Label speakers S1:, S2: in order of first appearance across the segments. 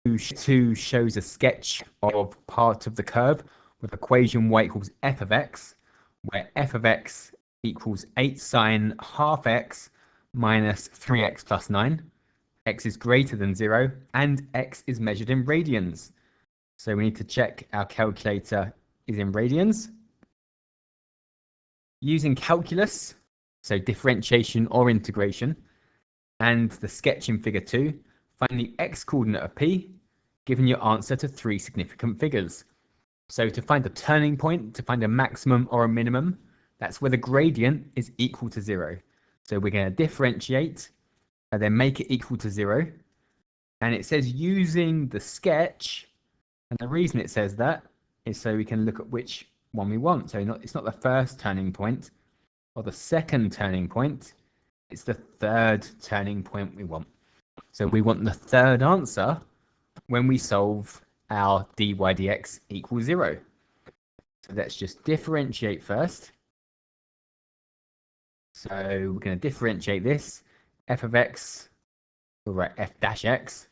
S1: 2 shows a sketch of part of the curve with equation y equals f of x, where f of x equals 8 sine half x minus 3x plus 9. X is greater than 0, and x is measured in radians. So we need to check our calculator is in radians. Using calculus, so differentiation or integration, and the sketch in figure 2, find the x-coordinate of P, giving your answer to 3 significant figures. So to find a turning point, to find a maximum or a minimum, that's where the gradient is equal to 0. So we're going to differentiate and then make it equal to 0. And it says using the sketch, and the reason it says that is so we can look at which one we want. So it's not the first turning point or the second turning point, it's the third turning point we want. So we want the third answer when we solve our dy dx equals 0. So let's just differentiate first. So we're going to differentiate this. F of x, we'll write f dash x.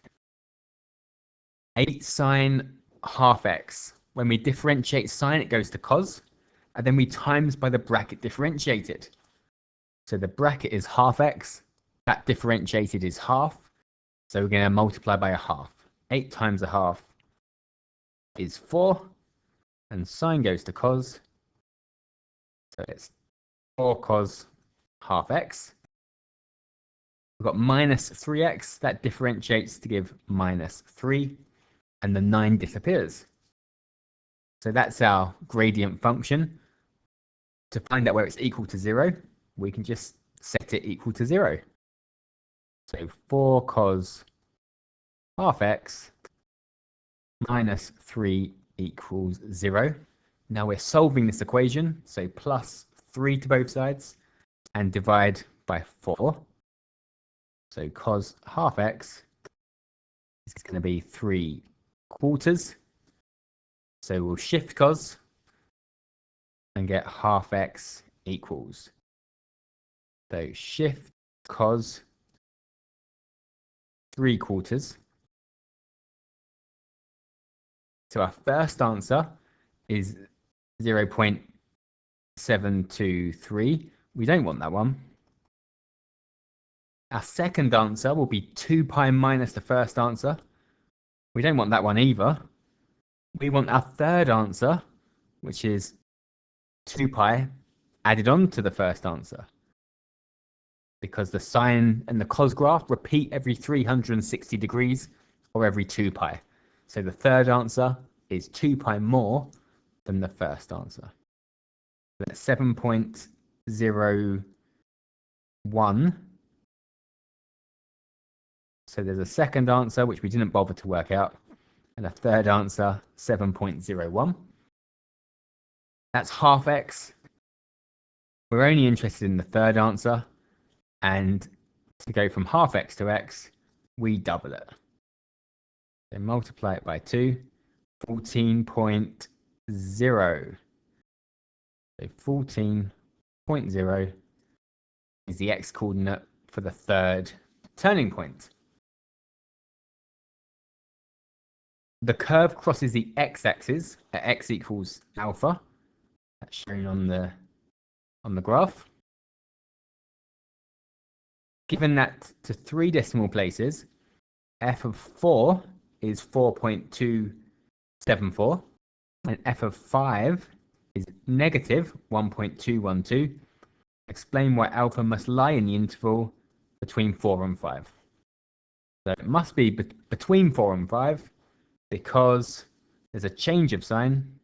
S1: 8 sine half x. When we differentiate sine, it goes to cos, and then we times by the bracket differentiated. So the bracket is half x, that differentiated is half, so we're going to multiply by a half. 8 times a half is 4, and sine goes to cos, so it's 4 cos half x. We've got minus 3x, that differentiates to give minus 3, and the 9 disappears. So that's our gradient function. To find out where it's equal to 0, we can just set it equal to 0. So 4 cos half x minus 3 equals 0. Now we're solving this equation, so plus 3 to both sides and divide by 4. So cos half x is going to be 3/4. So we'll shift cos and get half x equals. So shift cos 3/4. So our first answer is 0.723. We don't want that one. Our second answer will be 2 pi minus the first answer. We don't want that one either. We want our third answer, which is 2 pi added on to the first answer, because the sine and the cos graph repeat every 360 degrees or every 2 pi. So the third answer is 2 pi more than the first answer. That's 7.01. So there's a second answer, which we didn't bother to work out, and a third answer, 7.01. That's half x. We're only interested in the third answer, and to go from half x to x, we double it. So multiply it by 2, 14.0. So 14.0 is the x-coordinate for the third turning point. The curve crosses the x-axis at x equals alpha. That's shown on the graph. Given that to 3 decimal places, f of 4 is 4.274, and f of 5 is negative 1.212. Explain why alpha must lie in the interval between 4 and 5. So it must be between 4 and 5 because there's a change of sign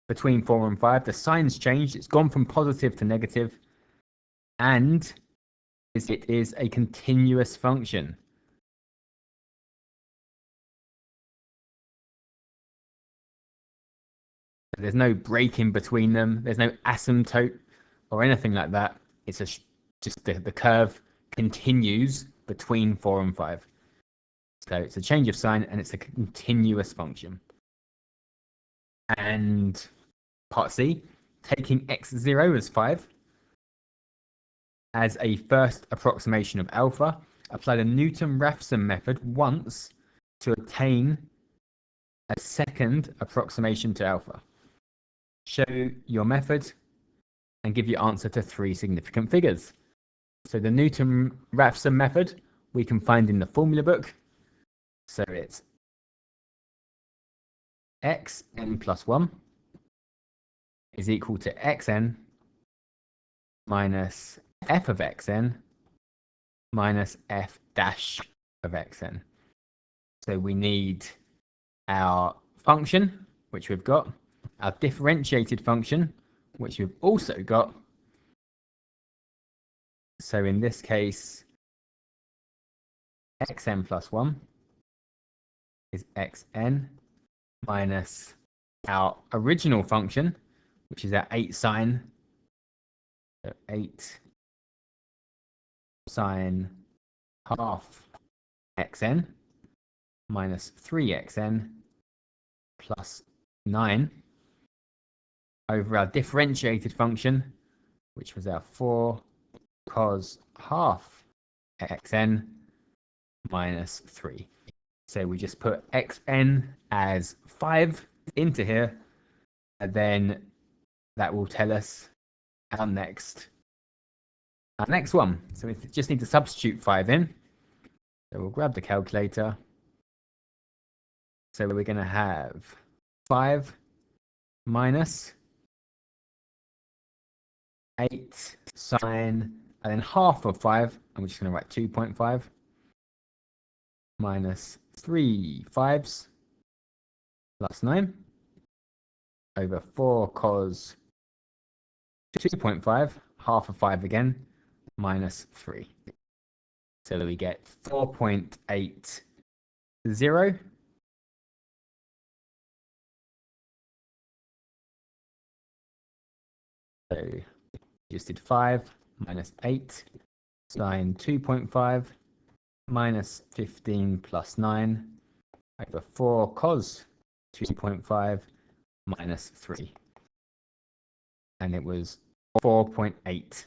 S1: between 4 and 5. The sign's changed. It's gone from positive to negative, and it is a continuous function. There's no break in between them. There's no asymptote or anything like that. It's just the curve continues between 4 and 5. So it's a change of sign and it's a continuous function. And part C, taking x0 as 5, as a first approximation of alpha. Apply the Newton-Raphson method once to obtain a second approximation to alpha. Show your method and give your answer to 3 significant figures. So the Newton-Raphson method we can find in the formula book. So it's xn plus 1 is equal to xn minus f of xn minus f dash of xn. So we need our function, which we've got, our differentiated function, which we've also got. So in this case, xn plus 1 is xn minus our original function, which is our 8 sine. So 8 sine half xn minus 3xn plus 9 over our differentiated function, which was our 4 cos half xn minus 3. So we just put xn as 5 into here, and then that will tell us our next one. So we just need to substitute 5 in. So we'll grab the calculator. So we're going to have 5 minus 8 sine, and then half of 5, and we're just going to write 2.5, minus 3 5s plus 9 over 4 cos 2.5, half of 5 again, minus 3. So that we get 4.80. So just did 5 minus 8 sine 2.5 minus 15 plus 9 over 4 cos 2.5 minus 3. And it was 4.80.